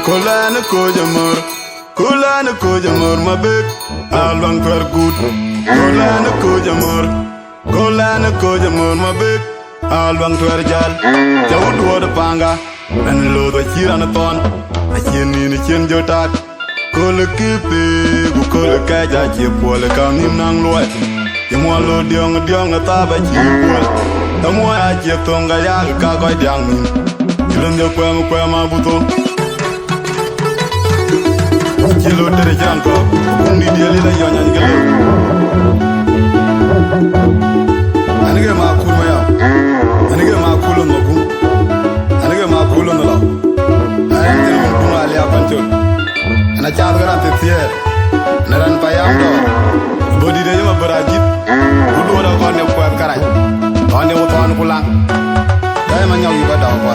Kolana ko jamur mabek alwang twer gut. Kolana ko jamur mabek alwang twer jal. Jawud wada panga ben lo do chirana ton. A chien ni chien jotak. Kole kipe gu kole kaja chi pole kam nim nang loy. Yamwa lo diong ta ba chi pole. Tamwa ya chi tonga ya ka ko diang ni. Ilon de kwa ma buto. Kilo tere janko, undi dia lila yonya ngelo. Anige ma kulo ya. Anige ma kulo ngoku. Anige ma kulo ngelo. Ay tere mun kuma ali apanchol. Ana chaad garan te tier. Naran payam do. Bodi de ma barajit. Udu wala ko ne ko karay. Ane wutan kulang. Dai ma nyaw yu ba daw ko.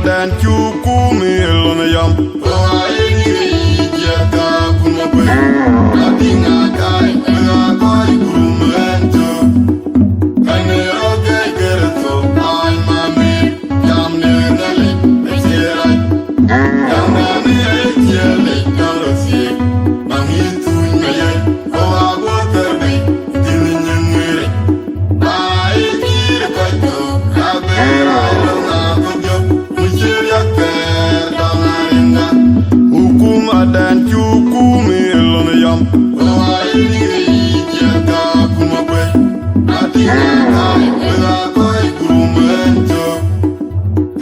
Dan cukumi lona yam aini jaka kuma pe adinga kai kai kurumento kane oge gerto ai mami yam ne nale ejera yam ne ejele karosi mami tunya o abo terbi dinyengere ai kir kaito kabera lona dan cukumi lona yam aini jaka kuma pe adinga kai kai kurumento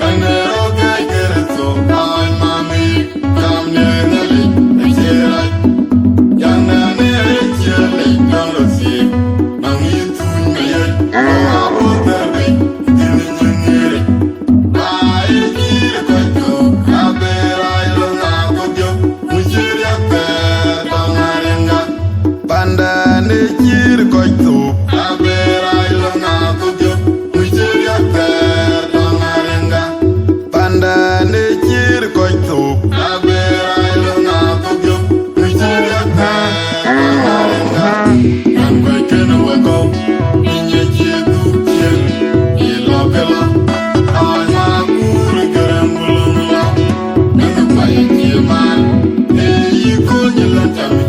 kane oge gerto ai mami yam ne nale ejera yam ne ejele karosi mami tunya o abo terbi dinyengere ai kir kaito kabera lona kodyo Panda ne jir koito abera ilona kugyo mujiria ter dongarenga Panda ne jir koito abera ilona kugyo mujiria ter dongarenga Nan kwe kena weko inye jidu jir ilokela Aja kuri kerembulunula Nana paye jiman Eiko nyelantami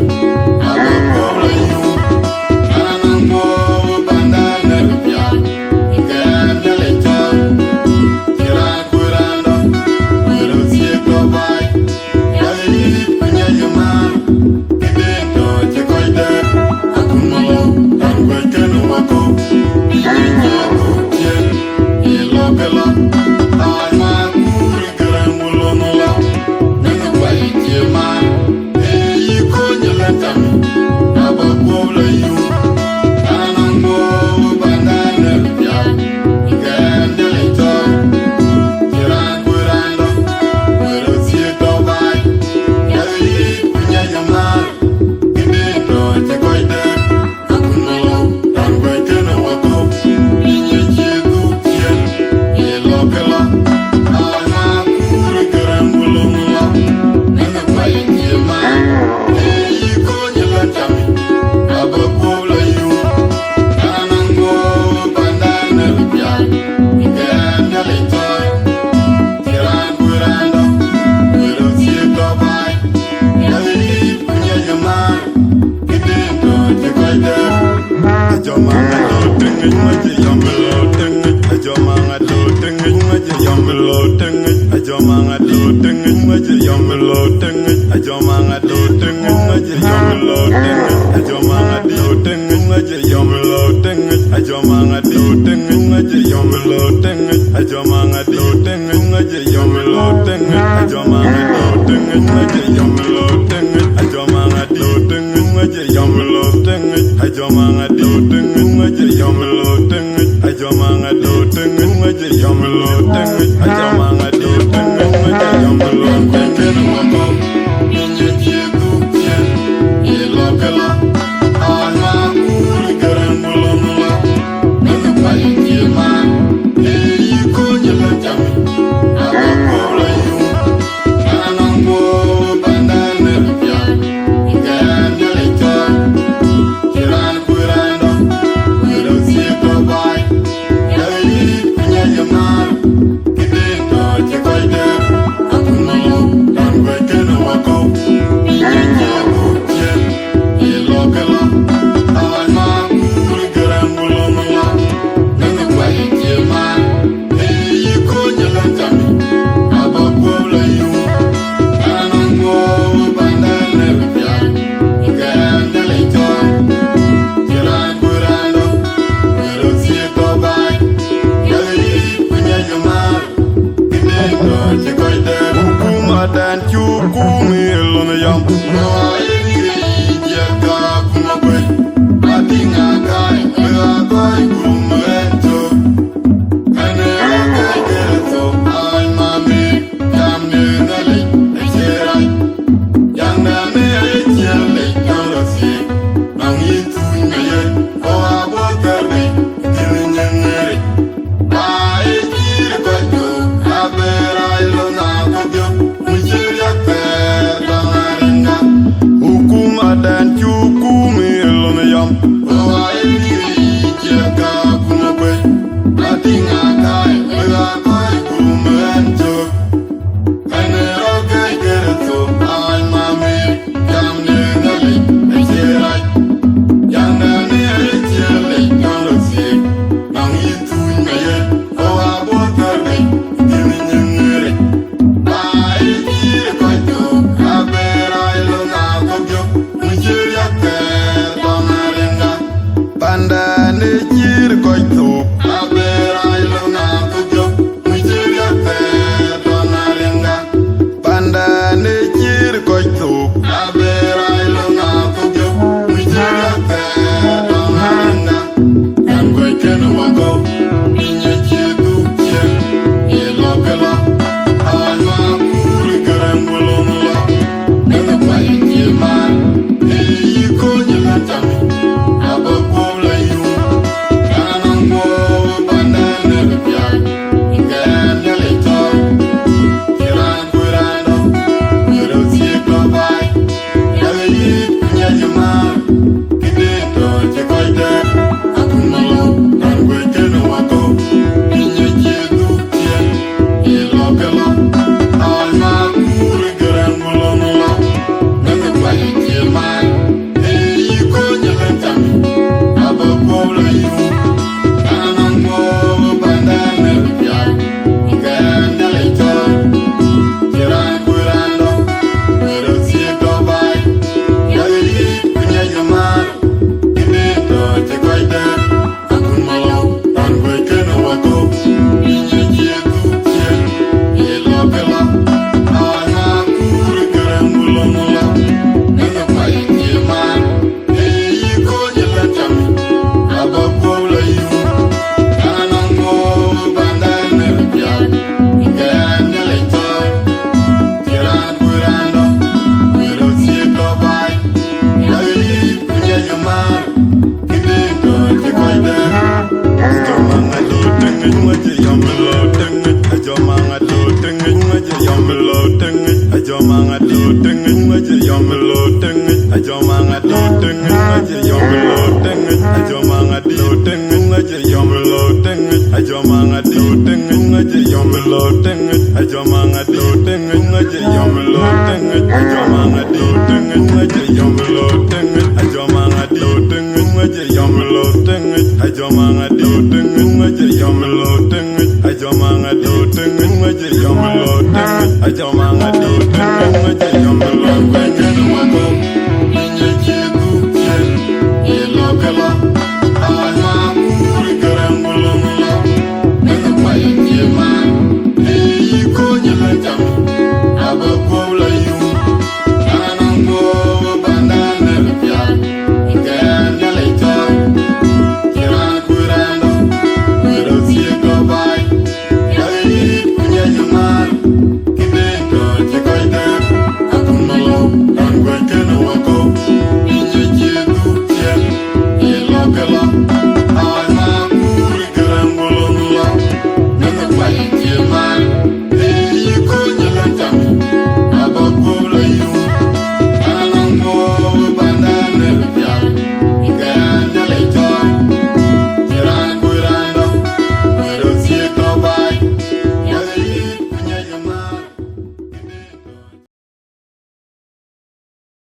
Ajamanga